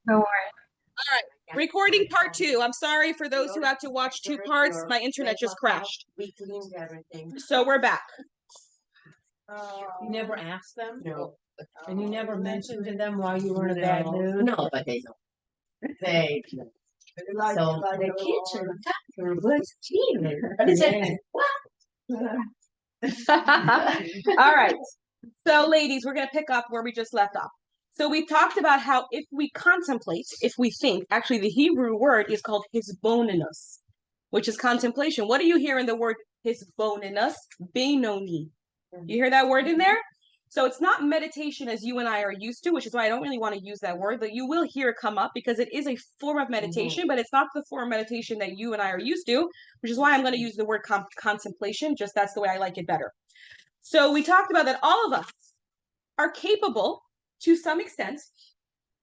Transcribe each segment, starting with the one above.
No worries. All right, recording part 2. I'm sorry for those who have to watch 2 parts. My internet just crashed. So we're back. You never asked them? No. And you never mentioned to them why you were in a bad mood? No, but they know. They know. So the kitchen was cheating. All right. So ladies, we're going to pick up where we just left off. So we talked about how if we contemplate, if we think, actually the Hebrew word is called hisbonenus, which is contemplation. What do you hear in the word hisbonenus? Benoni. You hear that word in there? So it's not meditation as you and I are used to, which is why I don't really want to use that word, but you will hear it come up because it is a form of meditation, but it's not the form of meditation that you and I are used to, which is why I'm going to use the word contemplation. Just that's the way I like it better. So we talked about that all of us are capable, to some extent,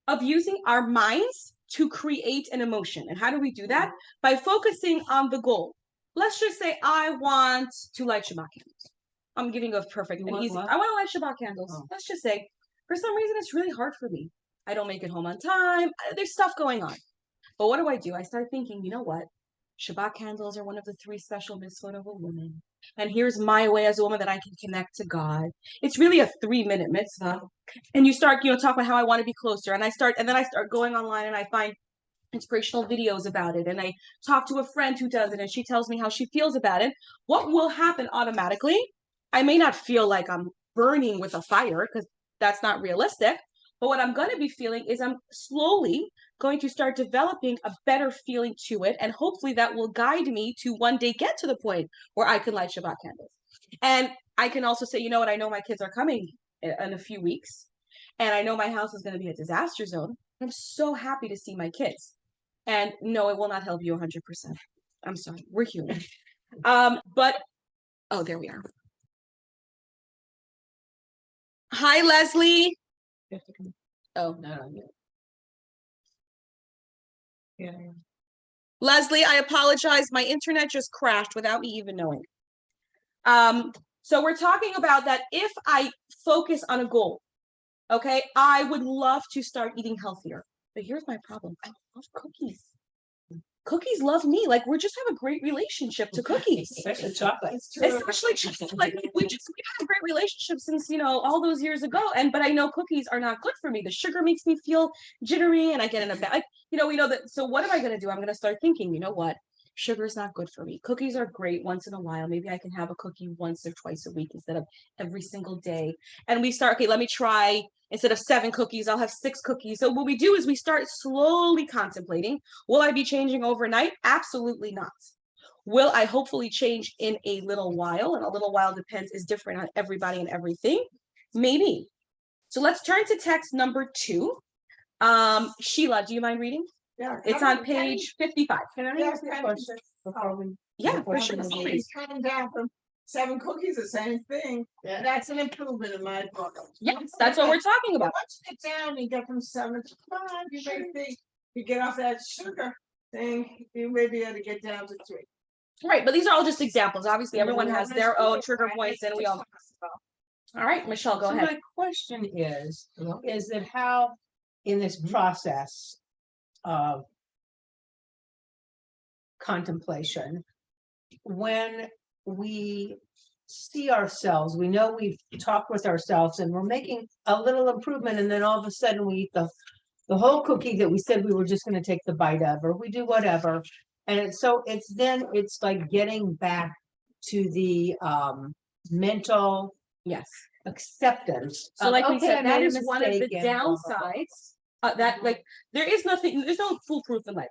of using our minds to create an emotion. And how do we do that? By focusing on the goal. Let's just say I want to light Shabbat candles. I'm giving a perfect and easy. I want to light Shabbat candles. Oh. Let's just say, for some reason, it's really hard for me. I don't make it home on time. There's stuff going on. But what do? I start thinking, you know what? Shabbat candles are one of the 3 special mitzvot of a woman. And here's my way as a woman that I can connect to God. It's really a 3-minute mitzvah. And you start, talking about how I want to be closer. And then I start going online and I find inspirational videos about it. And I talk to a friend who does it and she tells me how she feels about it. What will happen automatically? I may not feel like I'm burning with a fire because that's not realistic. But what I'm going to be feeling is I'm slowly going to start developing a better feeling to it. And hopefully that will guide me to one day get to the point where I can light Shabbat candles. And I can also say, you know what? I know my kids are coming in a few weeks. And I know my house is going to be a disaster zone. I'm so happy to see my kids. And no, it will not help you 100%. I'm sorry. We're human. But, oh, there we are. Hi, Leslie. Oh, no. Yeah. Leslie, I apologize. My internet just crashed without me even knowing. So we're talking about that if I focus on a goal, okay, I would love to start eating healthier. But here's my problem. I love cookies. Cookies love me. Like we just have a great relationship to cookies. Especially chocolate. Especially chocolate. Like we've had a great relationship since, all those years ago. But I know cookies are not good for me. The sugar makes me feel jittery and I get in a bad, we know that. So what am I going to do? I'm going to start thinking, you know what? Sugar is not good for me. Cookies are great once in a while. Maybe I can have a cookie once or twice a week instead of every single day. And we start, okay, let me try, instead of 7 cookies, I'll have 6 cookies. So what we do is we start slowly contemplating, will I be changing overnight? Absolutely not. Will I hopefully change in a little while? And a little while is different on everybody and everything. Maybe. So let's turn to text number 2. Sheila, do you mind reading? Yeah, it's on page 55. Can I ask a question? Yeah, for sure. He's coming down from 7 cookies, the same thing. Yeah. That's an improvement in my book. Yes, that's what we're talking about. Once you get down, you get from 7 to 5. You may think you get off that sugar thing, you may be able to get down to 3. Right, but these are all just examples. Obviously, everyone has their own trigger points, and we all. All right, Michelle, go ahead. My question is that how in this process of contemplation, when we see ourselves, we know we've talked with ourselves and we're making a little improvement, and then all of a sudden we eat the whole cookie that we said we were just going to take the bite of, or we do whatever, and it's like getting back to the mental acceptance. So like we said, that is one of the downsides. There's no foolproof in life.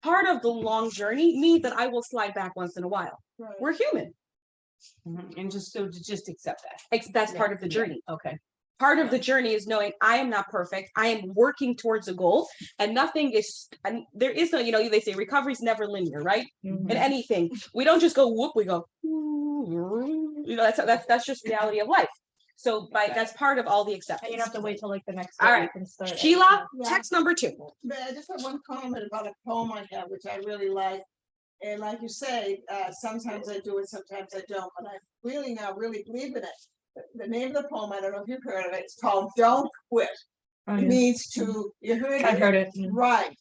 Part of the long journey means that I will slide back once in a while. Right. We're human. And just accept that. That's part of the journey. Okay. Part of the journey is knowing I am not perfect. I am working towards a goal, and there is no, they say recovery is never linear, right? In anything, we don't just go whoop, we go, that's just reality of life. So that's part of all the acceptance. And you don't have to wait till like the next day. All right, Sheila, text number 2. I just have one comment about a poem I have, which I really like. And like you say, sometimes I do it, sometimes I don't, but I really now believe in it. The name of the poem, I don't know if you've heard of it, it's called Don't Quit. Oh, It yeah. means to, you heard I it? heard it. Yeah. Right.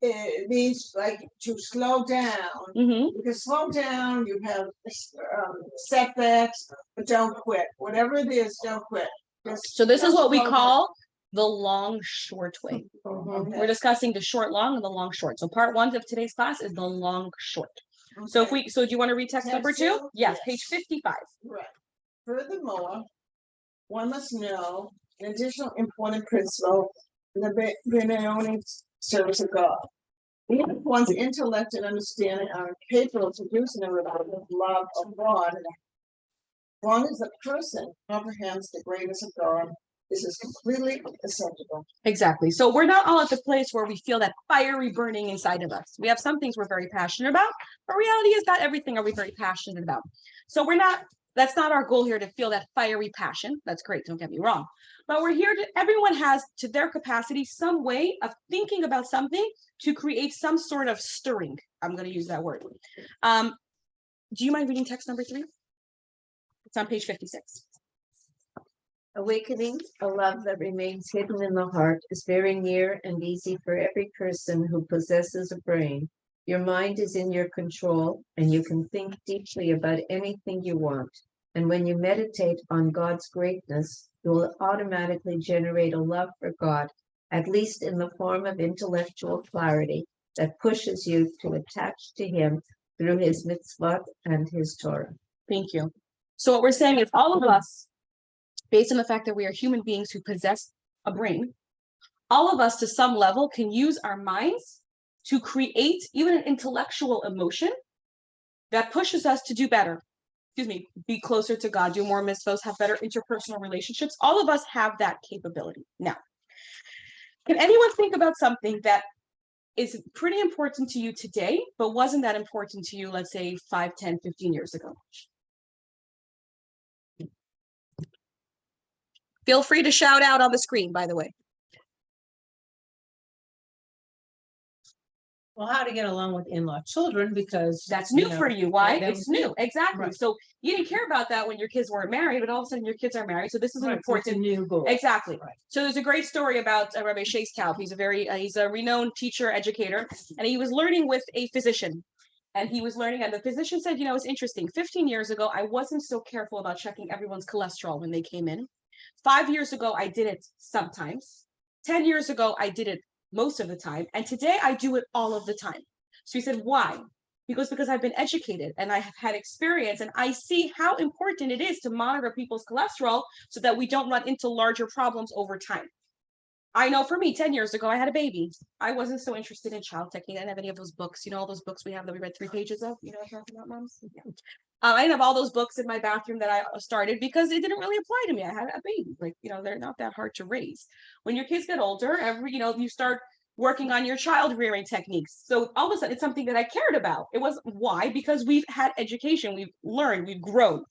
It means like to slow down. Mhm. You can slow down, you have setbacks, but don't quit. Whatever it is, don't quit. So this is what we slow down. call the long short way. Okay. We're discussing the short long and the long short. So part 1 of today's class is the long short. So if Okay. do you want to read text number Text 2? two? Yes, Yes. page 55. Right. Furthermore, one must know an additional important principle in the Benoni service of God. One's intellect and understanding are capable of producing a revival of love of God. As long as the person comprehends the greatness of God, this is completely acceptable. Exactly. So we're not all at the place where we feel that fiery burning inside of us. We have some things we're very passionate about, but reality is not everything are we very passionate about. So that's not our goal here to feel that fiery passion. That's great, don't get me wrong. But we're here everyone has to their capacity some way of thinking about something to create some sort of stirring. I'm going to use that word. Do you mind reading text number 3? It's on page 56. Awakening a love that remains hidden in the heart is very near and easy for every person who possesses a brain. Your mind is in your control, and you can think deeply about anything you want. And when you meditate on God's greatness, you will automatically generate a love for God, at least in the form of intellectual clarity that pushes you to attach to Him through His mitzvot and His Torah. Thank you. So what we're saying is all of us, based on the fact that we are human beings who possess a brain, all of us to some level can use our minds to create even an intellectual emotion that pushes us to do better. Be closer to God, do more mitzvos, have better interpersonal relationships. All of us have that capability. Now, can anyone think about something that is pretty important to you today, but wasn't that important to you, let's say 5, 10, 15 years ago? Feel free to shout out on the screen, by the way. Well, how to get along with in-law children, because. That's new for you. Why? that It's new. Exactly. Right. So you didn't care about that when your kids weren't married, but all of a sudden your kids are married. So this is an Right, so it's a important. new goal. Exactly. Right. So there's a great story about Rabbi Sheistaub. He's a renowned teacher, educator, and he was learning with a physician. And he was learning, and the physician said, it's interesting. 15 years ago, I wasn't so careful about checking everyone's cholesterol when they came in. 5 years ago, I did it sometimes. 10 years ago, I did it most of the time. And today I do it all of the time. So he said, why? Because I've been educated and I have had experience and I see how important it is to monitor people's cholesterol so that we don't run into larger problems over time. I know for me, 10 years ago, I had a baby. I wasn't so interested in child technique. I didn't have any of those books. All those books we have that we read 3 pages of? You know what I'm talking about, moms? Yeah. I didn't have all those books in my bathroom that I started because it didn't really apply to me. I had a baby. They're not that hard to raise. When your kids get older, you start working on your child rearing techniques. So all of a sudden, it's something that I cared about. It wasn't why, because we've had education, we've learned, we've grown.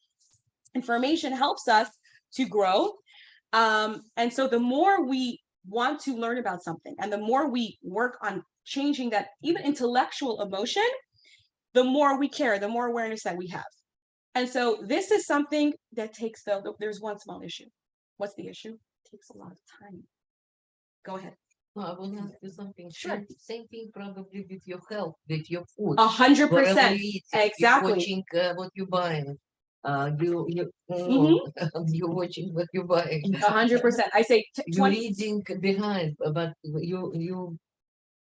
Information helps us to grow. And so the more we want to learn about something and the more we work on changing that even intellectual emotion, the more we care, the more awareness that we have. And so this is something that takes there's one small issue. What's the issue? It takes a lot of time. Go ahead. I will ask you something. Sure. Same thing probably with your health, with your food. 100%. Whatever you eat, Exactly. you're watching what you're buying. You're watching what you're buying. 100%. I say You're reading behind, but you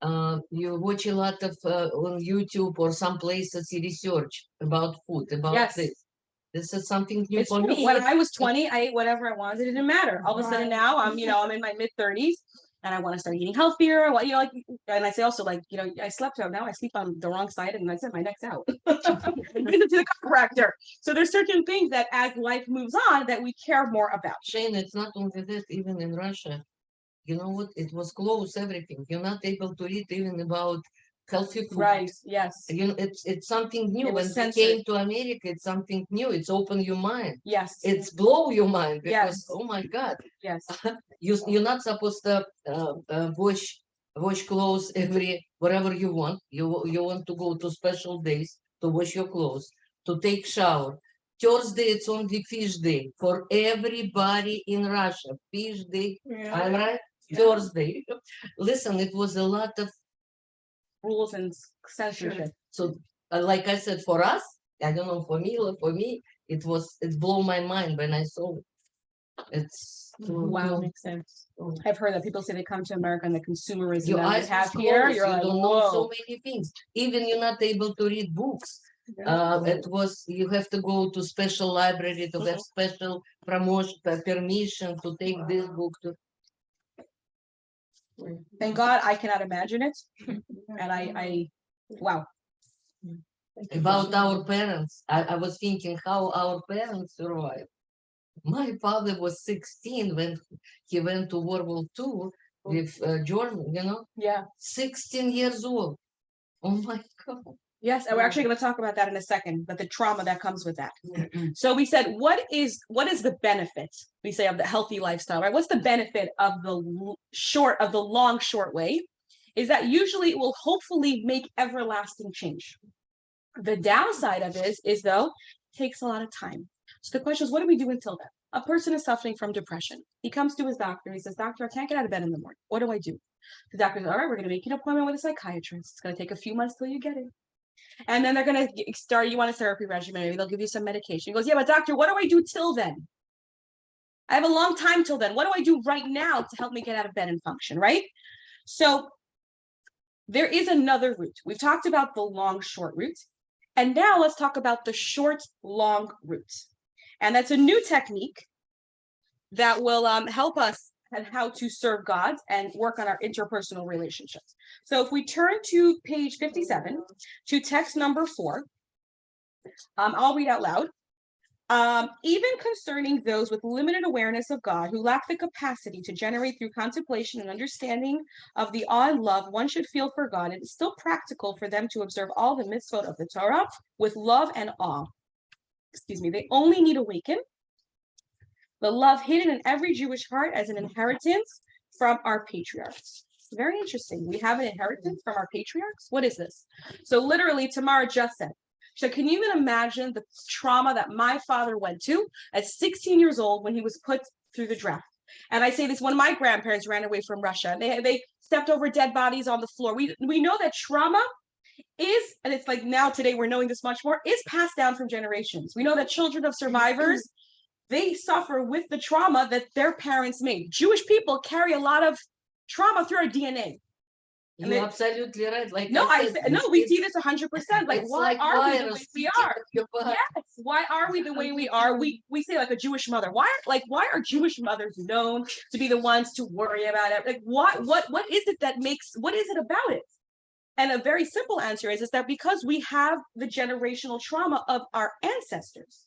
watch a lot of on YouTube or some places you research about food, about Yes. this. This is something new It's for true. me. When I was 20, I ate whatever I wanted. It didn't matter. All of a sudden now I'm in my mid-30s and I want to start eating healthier. And I say also I slept out. Now I sleep on the wrong side and I said my neck's out. Visit to the chiropractor. So there's certain things that as life moves on that we care more about. Shane, it's not only that, even in Russia, you know what? It was closed, everything. You're not able to read even about healthy food. Right. Yes. It's something new. It When was we censored. came to America, it's something new. It's open your mind. Yes. It's blow your mind because Yes. oh my God, Yes. you're not supposed to wash clothes wherever you want. You want to go to special days to wash your clothes, to take shower, Thursday, it's only fish day for everybody in Russia. Fish day, I'm right? Thursday. Listen, it was a lot of Rules and censorship. so, like I said, for us, I don't know, for me, it blew my mind when I saw it. It's Wow. Makes sense. I've heard that people say they come to America and the consumerism your that we eyes have was here, closed, you're you like, don't know so whoa. many things. Even you're not able to read books. You have to go to special library to have special promotion, permission to take this book to. Thank God I cannot imagine it. And wow. About our parents, I was thinking how our parents survived. My father was 16 when he went to World War II with Germany, you know, Yeah. 16 years old. Oh my God. Yes, and we're actually going to talk about that in a second, but the trauma that comes with that. So we said, what is the benefit, we say, of the healthy lifestyle, right? What's the benefit of the long, short way? Is that usually it will hopefully make everlasting change. The downside of it is though, it takes a lot of time. So the question is, what do we do until then? A person is suffering from depression. He comes to his doctor. He says, doctor, I can't get out of bed in the morning. What do I do? The doctor says, all right, we're going to make an appointment with a psychiatrist. It's going to take a few months till you get it. And then they're going to start you on a therapy regimen. Maybe they'll give you some medication. He goes, yeah, but doctor, what do I do till then? I have a long time till then. What do I do right now to help me get out of bed and function, right? So there is another route. We've talked about the long, short route. And now let's talk about the short, long route. And that's a new technique that will help us and how to serve God and work on our interpersonal relationships. So if we turn to page 57, to text number 4, I'll read out loud. Even concerning those with limited awareness of God who lack the capacity to generate through contemplation and understanding of the awe and love one should feel for God, it is still practical for them to observe all the mitzvot of the Torah with love and awe. Excuse me, they only need awaken the love hidden in every Jewish heart as an inheritance from our patriarchs. Very interesting. We have an inheritance from our patriarchs. What is this? So literally, Tamara just said, so can you even imagine the trauma that my father went to at 16 years old when he was put through the draft? And I say this, when my grandparents ran away from Russia, they stepped over dead bodies on the floor. We know that trauma is, and it's like now today we're knowing this much more, is passed down from generations. We know that children of survivors, they suffer with the trauma that their parents made. Jewish people carry a lot of trauma through our DNA. You're absolutely right. Like no, I said, we see this 100%. Like, why are we the way we are? Yes, why are we the way we are? We say like a Jewish mother. Why are Jewish mothers known to be the ones to worry about it? Like, what is it that makes? What is it about it? And a very simple answer is that because we have the generational trauma of our ancestors.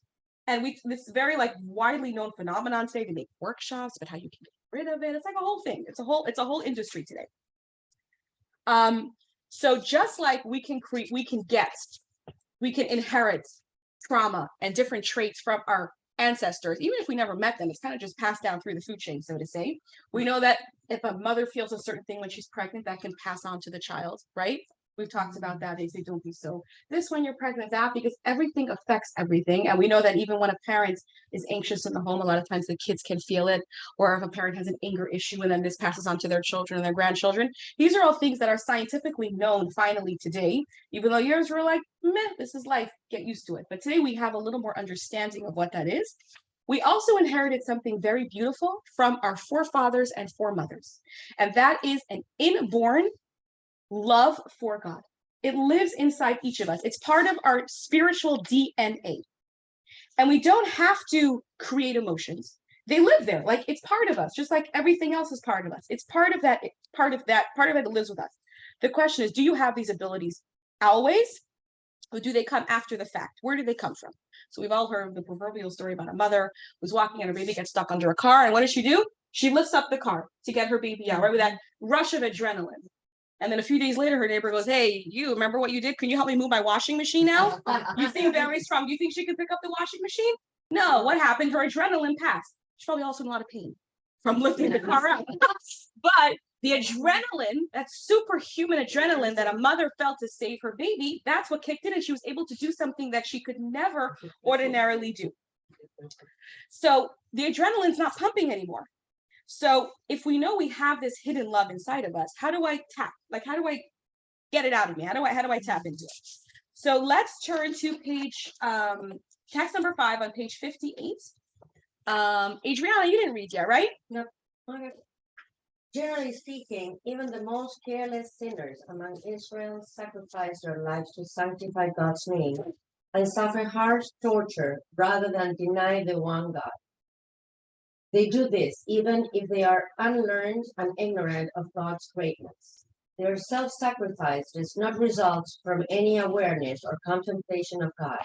And this very like widely known phenomenon today. They make workshops about how you can get rid of it. It's like a whole thing. It's a whole industry today. So just like we can inherit trauma and different traits from our ancestors, even if we never met them, it's kind of just passed down through the food chain, so to say. We know that if a mother feels a certain thing when she's pregnant, that can pass on to the child, right? We've talked about that. They say, don't be so this when you're pregnant, that, because everything affects everything. And we know that even when a parent is anxious in the home, a lot of times the kids can feel it. Or if a parent has an anger issue and then this passes on to their children and their grandchildren. These are all things that are scientifically known finally today, even though yours were like, meh, this is life, get used to it. But today we have a little more understanding of what that is. We also inherited something very beautiful from our forefathers and foremothers. And that is an inborn love for God. It lives inside each of us. It's part of our spiritual DNA. And we don't have to create emotions. They live there. Like, it's part of us, just like everything else is part of us. It's part of it that lives with us. The question is, do you have these abilities always? Or do they come after the fact? Where do they come from? So we've all heard the proverbial story about a mother who's walking and her baby gets stuck under a car. And what does she do? She lifts up the car to get her baby out, right? With that rush of adrenaline. And then a few days later, her neighbor goes, hey, you remember what you did? Can you help me move my washing machine now? You seem very strong. You think she could pick up the washing machine? No, what happened? Her adrenaline passed. She's probably also in a lot of pain from lifting the car up. But The adrenaline, that superhuman adrenaline that a mother felt to save her baby, that's what kicked in, and she was able to do something that she could never ordinarily do. So the adrenaline's not pumping anymore. So if we know we have this hidden love inside of us, how do I tap? Like, how do I get it out of me? How do I tap into it? So let's turn to page text number 5 on page 58. Adriana, you didn't read yet, right? Okay. Generally speaking, even the most careless sinners among Israel sacrificed their lives to sanctify God's name and suffer harsh torture rather than deny the one God. They do this even if they are unlearned and ignorant of God's greatness. Their self-sacrifice does not result from any awareness or contemplation of God.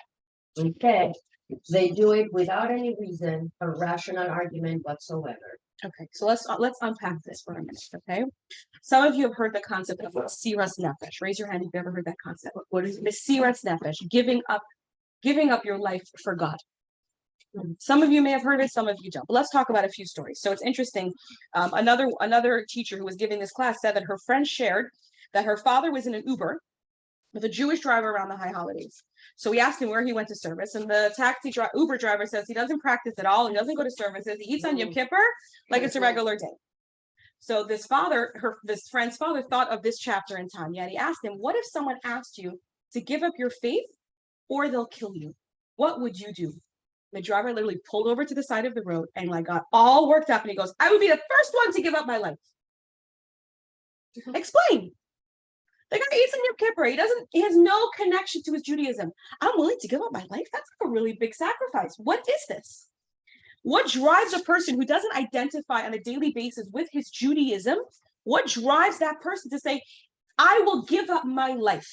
Instead, they do it without any reason or rational argument whatsoever. Okay, so let's unpack this for a minute, okay? Some of you have heard the concept of Mesiras Nefesh. Raise your hand if you've ever heard that concept. What is Mesiras Nefesh? Giving up your life for God. Some of you may have heard it, some of you don't. But let's talk about a few stories. So it's interesting. Another teacher who was giving this class said that her friend shared that her father was in an Uber with a Jewish driver around the high holidays. So he asked him where he went to service, and the Uber driver says he doesn't practice at all. He doesn't go to services. He eats on Yom Kippur like it's a regular day. So this friend's father thought of this chapter in Tanya, and he asked him, what if someone asked you to give up your faith or they'll kill you? What would you do? The driver literally pulled over to the side of the road and like got all worked up, and he goes, I would be the first one to give up my life. Explain. The guy eats in Yom Kippur. He has no connection to his Judaism. I'm willing to give up my life. That's a really big sacrifice. What is this? What drives a person who doesn't identify on a daily basis with his Judaism? What drives that person to say, I will give up my life?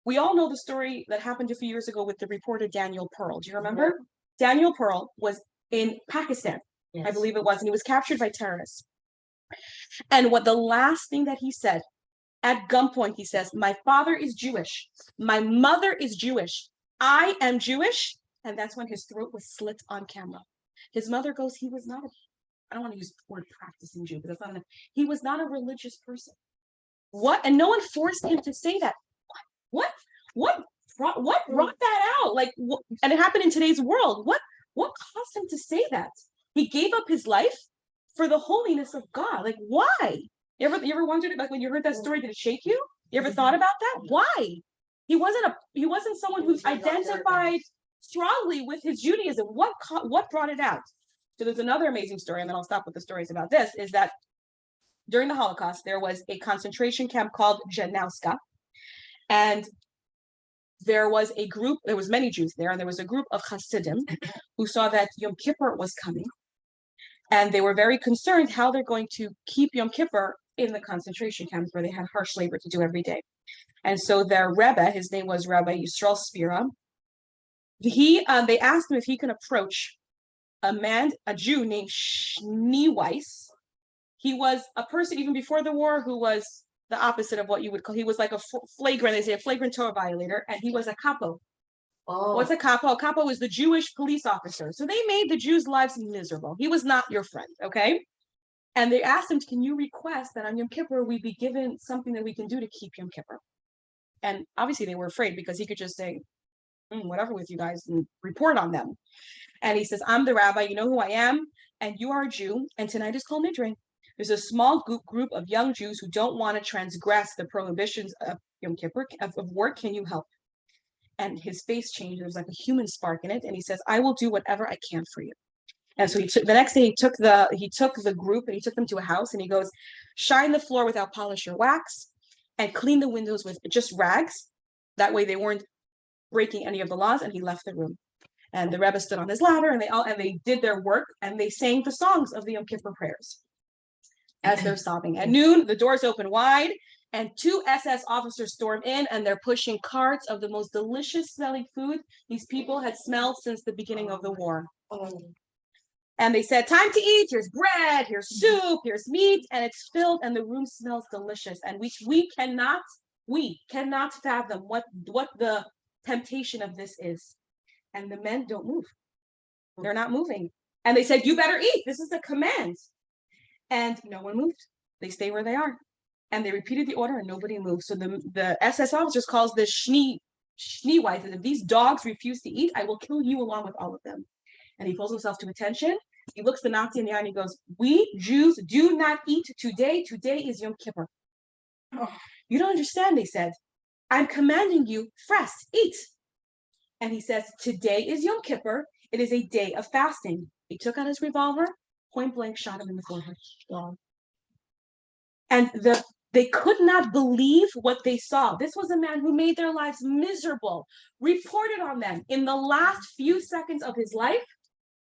We all know the story that happened a few years ago with the reporter Daniel Pearl. Do you remember? Mm-hmm. Daniel Pearl was in Pakistan, yes. I believe it was, and he was captured by terrorists. And what the last thing that he said, at gunpoint, he says, my father is Jewish. My mother is Jewish. I am Jewish. And that's when his throat was slit on camera. His mother goes, he was not I don't want to use the word practicing Jew, but that's not enough. He was not a religious person. What? And no one forced him to say that. What brought that out? Like, and it happened in today's world. What caused him to say that? He gave up his life for the holiness of God. Like, why? You ever wondered, like, when you heard that story, did it shake you? You ever thought about that? Why? He wasn't someone who identified strongly with his Judaism. What brought it out? So there's another amazing story, and then I'll stop with the stories about this, is that during the Holocaust, there was a concentration camp called Janowska, and there was many Jews there, and there was a group of Hasidim who saw that Yom Kippur was coming, and they were very concerned how they're going to keep Yom Kippur in the concentration camps where they had harsh labor to do every day. And so their Rebbe, his name was Rabbi Yisrael Spira, they asked him if he can approach a Jew named Schneeweiss. He was a person even before the war who was the opposite of what you would call, he was like a flagrant Torah violator, and he was a capo. Oh. What's a capo? A capo is the Jewish police officer. So they made the Jews' lives miserable. He was not your friend, okay? And they asked him, can you request that on Yom Kippur we be given something that we can do to keep Yom Kippur? And obviously they were afraid, because he could just say, whatever with you guys, and report on them. And he says, I'm the rabbi, you know who I am, and you are a Jew, and tonight is Kol Nidre. There's a small group of young Jews who don't want to transgress the prohibitions of Yom Kippur, of work. Can you help? And his face changed. There was like a human spark in it. And he says, I will do whatever I can for you. And so the next day he took the group and he took them to a house, and he goes, shine the floor without polish or wax, and clean the windows with just rags. That way they weren't breaking any of the laws. And he left the room. And the Rebbe stood on his ladder, and they did their work, and they sang the songs of the Yom Kippur prayers as they're sobbing. At noon, the doors open wide, and 2 SS officers storm in, and they're pushing carts of the most delicious smelling food these people had smelled since the beginning of the war. And they said, time to eat. Here's bread, here's soup, here's meat, and it's filled, and the room smells delicious. And we cannot fathom what the temptation of this is. And the men don't move. They're not moving. And they said, you better eat. This is a command. And no one moved. they stay where they are. And they repeated the order and nobody moved. So the SS officers calls this Schneeweiß, and if these dogs refuse to eat, I will kill you along with all of them. And he pulls himself to attention. He looks the Nazi in the eye and he goes, we Jews do not eat today. Today is Yom Kippur. Oh, you don't understand, they said. I'm commanding you, fast, eat. And he says, today is Yom Kippur. It is a day of fasting. He took out his revolver, point blank, shot him in the forehead. And they could not believe what they saw. This was a man who made their lives miserable, reported on them in the last few seconds of his life.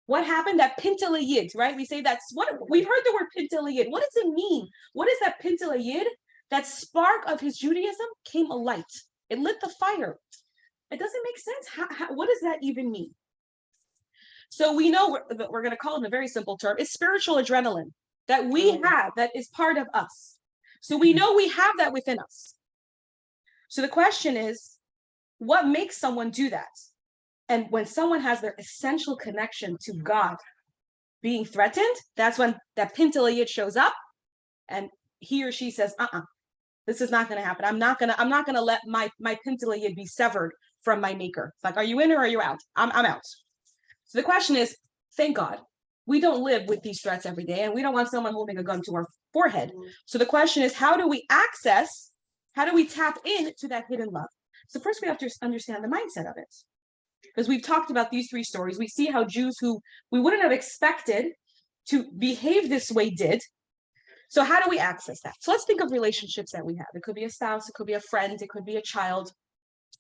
What happened? That pintelayid, right? We say that's what we've heard the word pintelayid. What does it mean? What is that pintelayid? That spark of his Judaism came alight. It lit the fire. It doesn't make sense. What does that even mean? So we know we're going to call it in a very simple term. It's spiritual adrenaline that we have that is part of us. So we know we have that within us. So the question is, what makes someone do that? And when someone has their essential connection to God being threatened, that's when that pintelayid shows up and he or she says, this is not going to happen. I'm not going to let my pintelayid be severed from my maker. It's like, are you in or are you out? I'm out. So the question is, thank God, we don't live with these threats every day, and we don't want someone holding a gun to our forehead. So the question is, how do we tap into that hidden love? So first we have to understand the mindset of it. Because we've talked about these three stories. We see how Jews who we wouldn't have expected to behave this way did. So how do we access that? So let's think of relationships that we have. It could be a spouse, it could be a friend, it could be a child.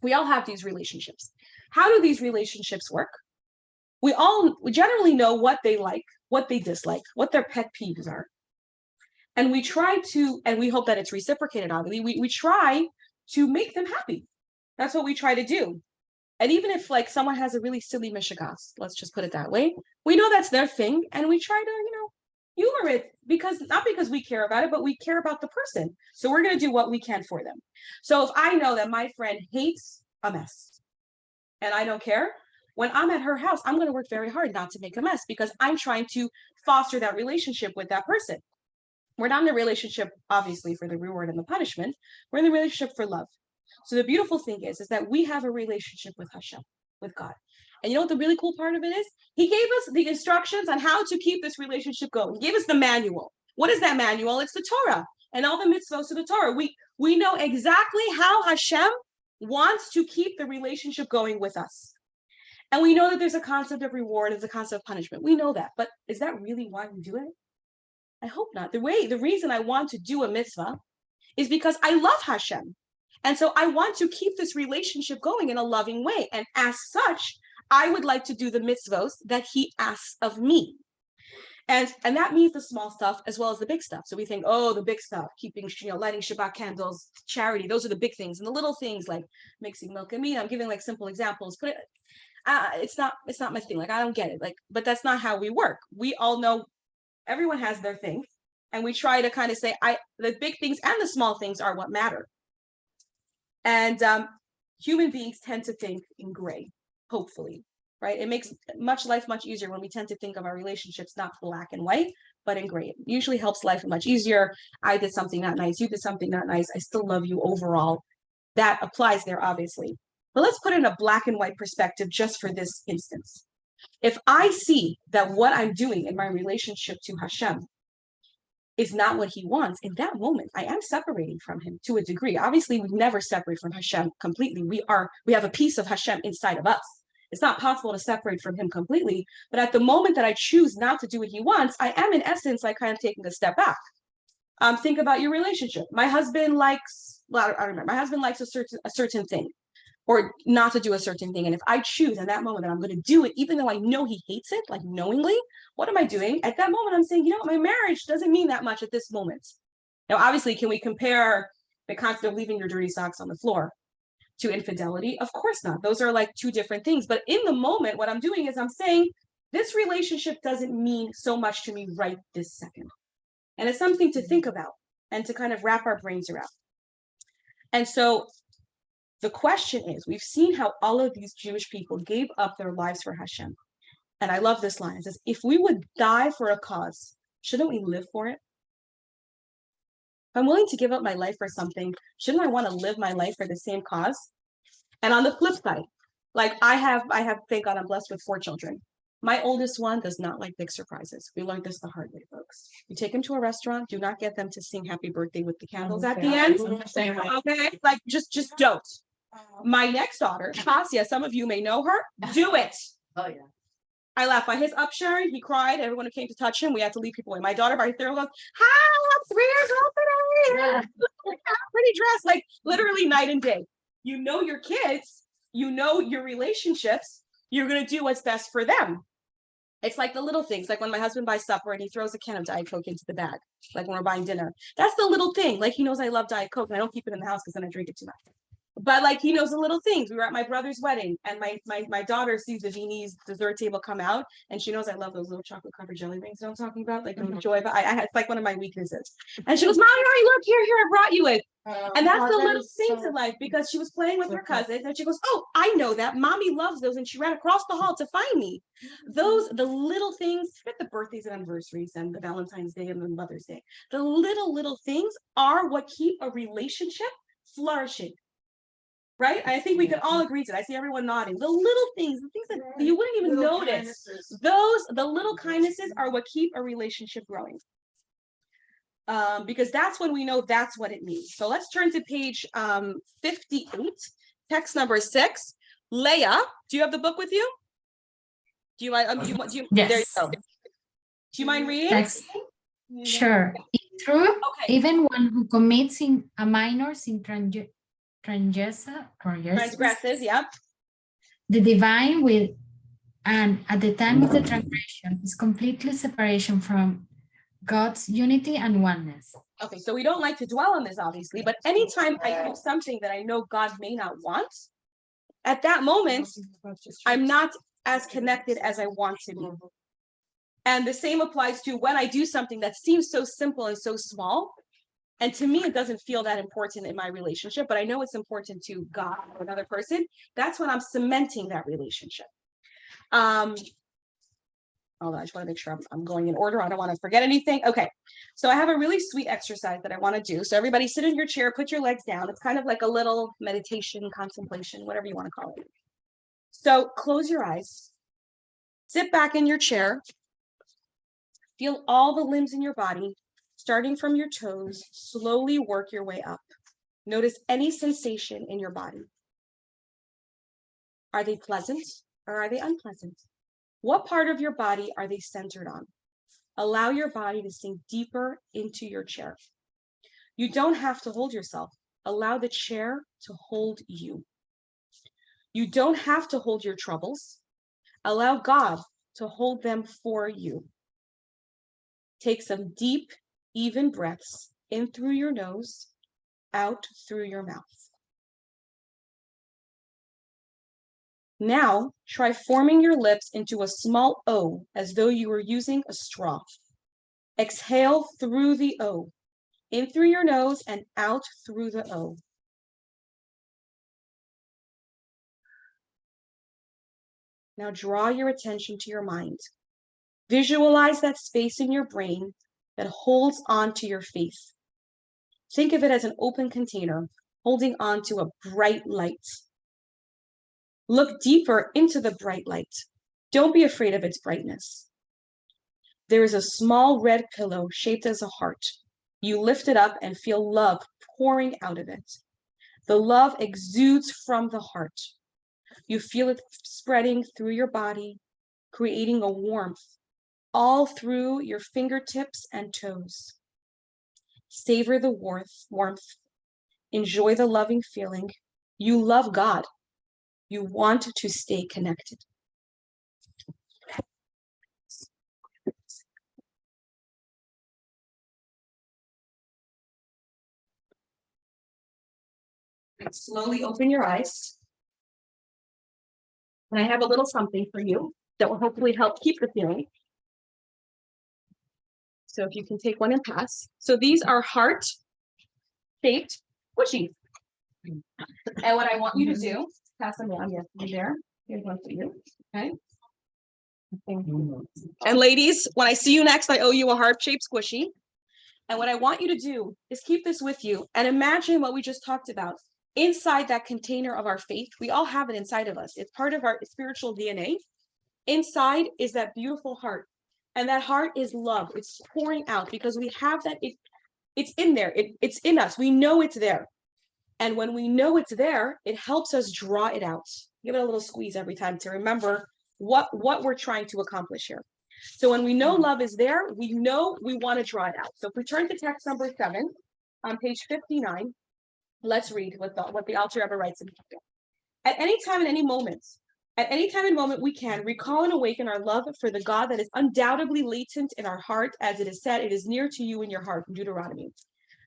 We all have these relationships. How do these relationships work? We generally know what they like, what they dislike, what their pet peeves are. And we try to, and we hope that it's reciprocated, obviously. We try to make them happy. That's what we try to do. And even if like someone has a really silly mishigas, let's just put it that way, we know that's their thing, and we try to, humor it not because we care about it, but we care about the person. So we're going to do what we can for them. So if I know that my friend hates a mess and I don't care, when I'm at her house, I'm going to work very hard not to make a mess because I'm trying to foster that relationship with that person. We're not in the relationship, obviously, for the reward and the punishment. We're in the relationship for love. So the beautiful thing is that we have a relationship with Hashem, with God. And you know what the really cool part of it is? He gave us the instructions on how to keep this relationship going. He gave us the manual. What is that manual? It's the Torah and all the mitzvahs of the Torah. We know exactly how Hashem wants to keep the relationship going with us. And we know that there's a concept of reward, there's a concept of punishment. We know that, but is that really why we do it? I hope not. The reason I want to do a mitzvah is because I love Hashem. And so I want to keep this relationship going in a loving way. And as such, I would like to do the mitzvos that he asks of me. And that means the small stuff as well as the big stuff. So we think, oh, the big stuff, keeping, lighting Shabbat candles, charity, those are the big things. And the little things like mixing milk and meat, I'm giving like simple examples, but it's not my thing. Like, I don't get it. Like, but that's not how we work. We all know everyone has their thing. And we try to kind of say, the big things and the small things are what matter. And human beings tend to think in gray, hopefully, right? It makes life much easier when we tend to think of our relationships not black and white, but in gray. It usually helps life much easier. I did something not nice. You did something not nice. I still love you overall. That applies there, obviously. But let's put in a black and white perspective just for this instance. If I see that what I'm doing in my relationship to Hashem is not what he wants, in that moment, I am separating from him to a degree. Obviously, we never separate from Hashem completely. We have a piece of Hashem inside of us. It's not possible to separate from him completely. But at the moment that I choose not to do what he wants, I am in essence like kind of taking a step back. Think about your relationship. My husband likes, I remember, my husband likes a certain thing, or not to do a certain thing. And if I choose in that moment that I'm going to do it, even though I know he hates it, like knowingly, what am I doing? At that moment, I'm saying, my marriage doesn't mean that much at this moment. Now, obviously, can we compare the concept of leaving your dirty socks on the floor to infidelity? Of course not. Those are like two different things. But in the moment, what I'm doing is I'm saying, this relationship doesn't mean so much to me right this second. And it's something to think about and to kind of wrap our brains around. And so the question is, we've seen how all of these Jewish people gave up their lives for Hashem. And I love this line. It says, if we would die for a cause, shouldn't we live for it? I'm willing to give up my life for something, shouldn't I want to live my life for the same cause? And on the flip side, like I have, thank God I'm blessed with 4 children. My oldest one does not like big surprises. We learned this the hard way, folks. You take them to a restaurant, do not get them to sing happy birthday with the candles at the end. Okay, like just don't. My next daughter, Tasia, some of you may know her, do it. Oh, yeah. I laughed by his upsharing. He cried. Everyone who came to touch him, we had to leave people away. My daughter by her 3rd goes, hi, I'm 3 years old today. Pretty dress, like literally night and day. You know your kids, you know your relationships, you're going to do what's best for them. It's like the little things, like when my husband buys supper and he throws a can of Diet Coke into the bag, like when we're buying dinner. That's the little thing. Like he knows I love Diet Coke and I don't keep it in the house because then I drink it too much. But like he knows the little things. We were at my brother's wedding and my daughter sees the Viennese dessert table come out and she knows I love those little chocolate covered jelly rings that I'm talking about. Like enjoy, but it's like one of my weaknesses. And she goes, Mommy, look, here, I brought you it. And that's the little things in life because she was playing with her cousins and she goes, oh, I know that. Mommy loves those. And she ran across the hall to find me. The little things, forget the birthdays and anniversaries and the Valentine's Day and the Mother's Day. The little things are what keep a relationship flourishing. Right? I think we can all agree to that. I see everyone nodding. The little things, the things that you wouldn't even notice. The little kindnesses are what keep a relationship growing. Because that's when we know that's what it means. So let's turn to page 58, text number 6. Leah, do you have the book with you? Do you mind? Yes. There you go. Do you mind reading? Text. Sure. It's true. Okay. Even one who commits in a minor sin Transgresses, yep. the divine will, and at the time of the transgression is completely separation from God's unity and oneness. Okay, so we don't like to dwell on this, obviously, but anytime I do something that I know God may not want, at that moment, I'm not as connected as I want to be. And the same applies to when I do something that seems so simple and so small. And to me, it doesn't feel that important in my relationship, but I know it's important to God or another person. That's when I'm cementing that relationship. Hold on, I just want to make sure I'm going in order. I don't want to forget anything. Okay, so I have a really sweet exercise that I want to do. So everybody sit in your chair, put your legs down. It's kind of like a little meditation, contemplation, whatever you want to call it. So close your eyes, sit back in your chair, feel all the limbs in your body. Starting from your toes, slowly work your way up. Notice any sensation in your body. Are they pleasant or are they unpleasant? What part of your body are they centered on? Allow your body to sink deeper into your chair. You don't have to hold yourself. Allow the chair to hold you. You don't have to hold your troubles. Allow God to hold them for you. Take some deep, even breaths in through your nose, out through your mouth. Now, try forming your lips into a small O as though you were using a straw. Exhale through the O, in through your nose and out through the O. Now draw your attention to your mind. Visualize that space in your brain that holds on to your faith. Think of it as an open container holding on to a bright light. Look deeper into the bright light. Don't be afraid of its brightness. There is a small red pillow shaped as a heart. You lift it up and feel love pouring out of it. The love exudes from the heart. You feel it spreading through your body, creating a warmth all through your fingertips and toes. Savor the warmth. Enjoy the loving feeling. You love God. You want to stay connected. And slowly open your eyes. And I have a little something for you that will hopefully help keep the feeling. So if you can take one and pass. So these are heart-shaped squishies. And what I want you to do, pass them down. Yes, there. Here's one for you. Okay. And ladies, when I see you next, I owe you a heart-shaped squishy. And what I want you to do is keep this with you and imagine what we just talked about. Inside that container of our faith, we all have it inside of us. It's part of our spiritual DNA. Inside is that beautiful heart. And that heart is love. It's pouring out because we have that. It's in there. It's in us. We know it's there. And when we know it's there, it helps us draw it out. Give it a little squeeze every time to remember what we're trying to accomplish here. So when we know love is there, we know we want to draw it out. So if we turn to text number 7 on page 59, let's read what the Alter Rebbe writes in here. At any time and moment we can recall and awaken our love for the God that is undoubtedly latent in our heart, as it is said, it is near to you in your heart, from Deuteronomy.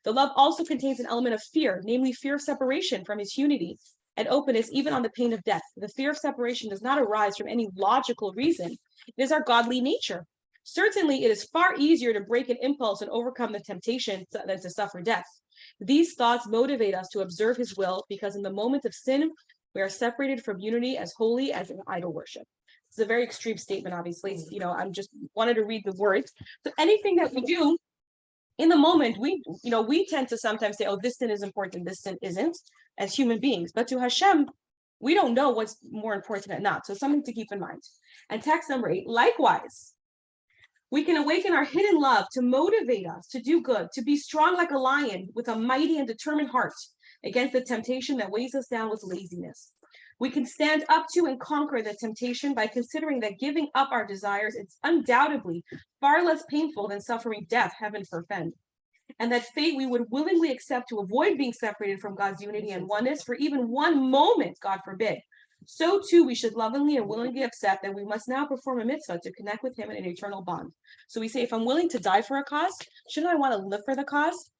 The love also contains an element of fear, namely fear of separation from his unity and openness, even on the pain of death. The fear of separation does not arise from any logical reason. It is our godly nature. Certainly, it is far easier to break an impulse and overcome the temptation than to suffer death. These thoughts motivate us to observe his will, because in the moment of sin, we are separated from unity as holy as in idol worship. It's a very extreme statement, obviously. I'm just wanted to read the words. So anything that we do in the moment, we tend to sometimes say, oh, this sin is important, this sin isn't, as human beings. But to Hashem, we don't know what's more important than not. So something to keep in mind. And text number 8, likewise, we can awaken our hidden love to motivate us to do good, to be strong like a lion with a mighty and determined heart against the temptation that weighs us down with laziness. We can stand up to and conquer the temptation by considering that giving up our desires is undoubtedly far less painful than suffering death, heaven forfend. And that fate we would willingly accept to avoid being separated from God's unity and oneness for even one moment, God forbid. So too, we should lovingly and willingly accept that we must now perform a mitzvah to connect with him in an eternal bond. So we say, if I'm willing to die for a cause, shouldn't I want to live for the cause?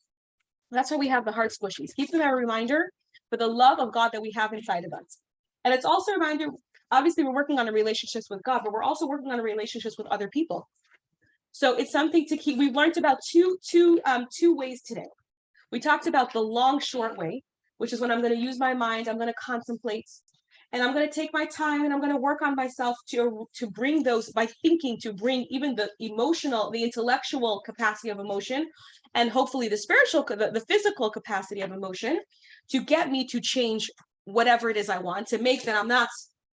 That's why we have the heart squishies. Keep them as a reminder for the love of God that we have inside of us. And it's also a reminder, obviously we're working on the relationships with God, but we're also working on the relationships with other people. So it's something to keep. We've learned about two ways today. We talked about the long, short way, which is when I'm going to use my mind, I'm going to contemplate, and I'm going to take my time, and I'm going to work on myself to bring those, by thinking, to bring even the emotional, the intellectual capacity of emotion, and hopefully the spiritual, the physical capacity of emotion, to get me to change whatever it is I want, to make that I'm not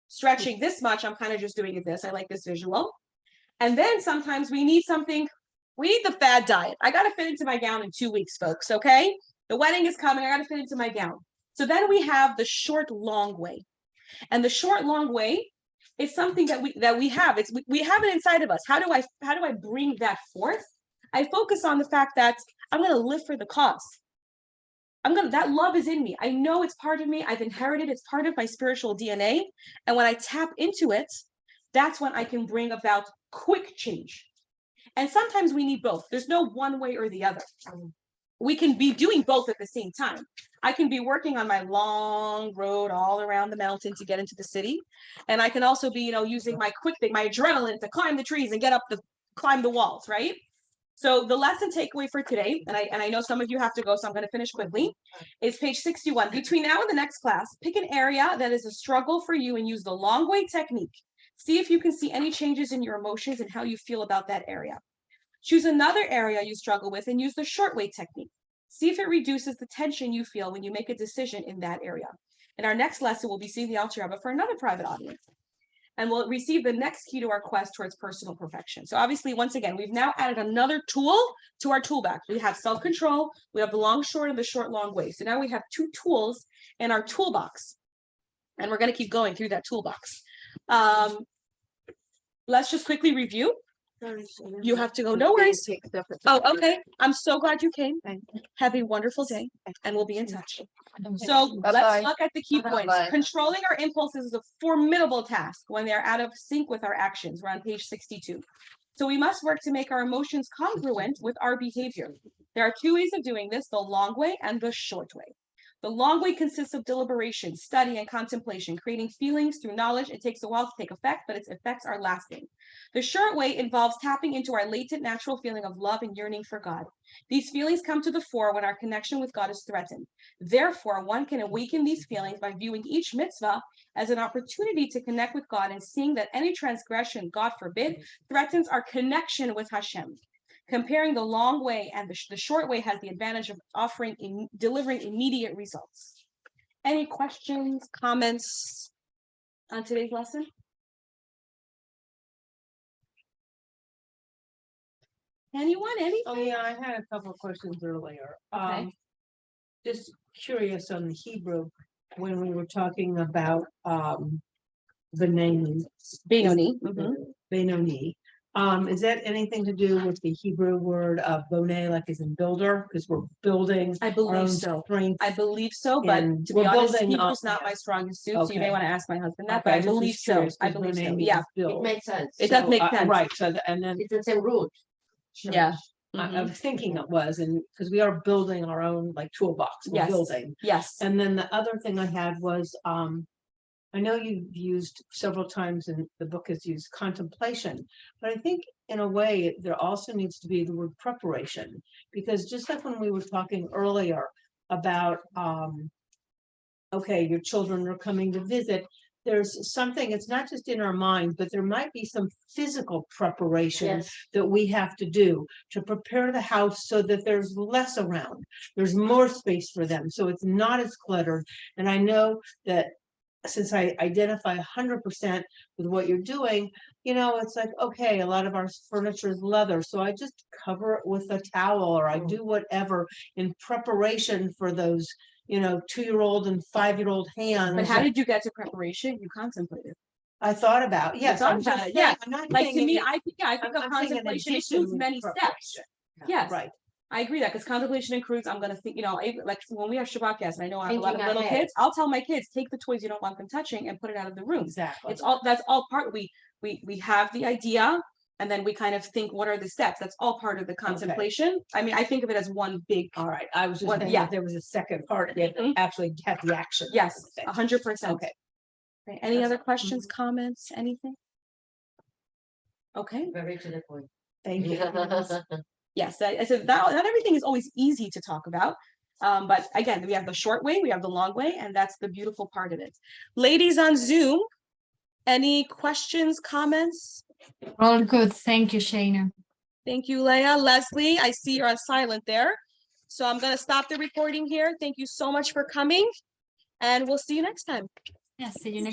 stretching this much, I'm kind of just doing it this. I like this visual. And then sometimes we need the fad diet. I got to fit into my gown in 2 weeks, folks, okay? The wedding is coming, I got to fit into my gown. So then we have the short, long way. And the short, long way is something that we have. We have it inside of us. How do I bring that forth? I focus on the fact that I'm going to live for the cause. That love is in me. I know it's part of me. I've inherited, it's part of my spiritual DNA. And when I tap into it, that's when I can bring about quick change. And sometimes we need both. There's no one way or the other. We can be doing both at the same time. I can be working on my long road all around the mountain to get into the city. And I can also be, using my quick thing, my adrenaline to climb the trees and climb the walls, right? So the lesson takeaway for today, and I know some of you have to go, so I'm going to finish quickly, is page 61. Between now and the next class, pick an area that is a struggle for you and use the long way technique. See if you can see any changes in your emotions and how you feel about that area. Choose another area you struggle with and use the short way technique. See if it reduces the tension you feel when you make a decision in that area. In our next lesson, we'll be seeing the Alter Rebbe for another private audience. And we'll receive the next key to our quest towards personal perfection. So obviously, once again, we've now added another tool to our toolbox. We have self-control, we have the long, short, and the short, long way. So now we have 2 tools in our toolbox. And we're going to keep going through that toolbox. Let's just quickly review. You have to go, no worries. Oh, okay. I'm so glad you came. Have a wonderful day, and we'll be in touch. So let's look at the key points. Controlling our impulses is a formidable task when they are out of sync with our actions. We're on page 62. So we must work to make our emotions congruent with our behavior. There are 2 ways of doing this, the long way and the short way. The long way consists of deliberation, study, and contemplation, creating feelings through knowledge. It takes a while to take effect, but its effects are lasting. The short way involves tapping into our latent natural feeling of love and yearning for God. These feelings come to the fore when our connection with God is threatened. Therefore, one can awaken these feelings by viewing each mitzvah as an opportunity to connect with God and seeing that any transgression, God forbid, threatens our connection with Hashem. Comparing the long way and the short way has the advantage of delivering immediate results. Any questions, comments on today's lesson? Anyone, anything? Oh, yeah, I had a couple of questions earlier. Okay. Just curious on the Hebrew, when we were talking about, the name. Benoni. Mhm. Benoni. Is that anything to do with the Hebrew word of boneh, like as in builder? Because we're building I our believe own so. strength. I believe so, but And to be we're honest, building Hebrew's on- not my strongest suit, so you may Okay. want to ask my husband that, Okay, but I just was believe so. curious, I 'cause believe so. boneh Yeah, means It build. makes sense. it does make sense. Right, so, and then It's the same root. Yeah. I Mhm. was thinking it was, and because we are building our own like toolbox, we're Yes. building. Yes. And then the other thing I had was, I know you've used several times and the book has used contemplation, but I think in a way there also needs to be the word preparation. Because just like when we were talking earlier about, okay, your children are coming to visit, there's something, it's not just in our mind, but there might be some physical preparation Yes. that we have to do to prepare the house so that there's less around. There's more space for them, so it's not as cluttered. And I know that since I identify 100% with what you're doing, it's like, okay, a lot of our furniture is leather, so I just cover it with a towel or I do whatever in preparation for those, 2-year-old and 5-year-old hands. But how did you get to preparation? You contemplated. I thought about, yes, thought I'm about just it, yeah. saying, I'm not Like saying to me, it- I think I'm of saying in contemplation addition includes with many steps. preparation. Yes. Right. I agree that because contemplation includes, I'm gonna think, like when we have Shabbat guests, and I know I have a lot of Thinking little ahead. kids, I'll tell my kids, take the toys you don't want them touching and put it out of the room. Exactly. That's all part, we have the idea and then we kind of think, what are the steps? That's all part of the contemplation. I mean, I think of it as one big, All right, I was just What- saying yeah. that there was a second part of it Mhm. that actually had the action. yes, with it. 100%. Okay. Okay, any That's other all. questions, comments, anything? Okay, Very to the point. Thank you. yes, I said not everything is always easy to talk about. But again, we have the short way, we have the long way, and that's the beautiful part of it. Ladies on Zoom, any questions, comments? All good. Thank you, Shayna. Thank you, Leah. Leslie, I see you're on silent there. So I'm gonna stop the recording here. Thank you so much for coming, and we'll see you next time. Yeah, see you next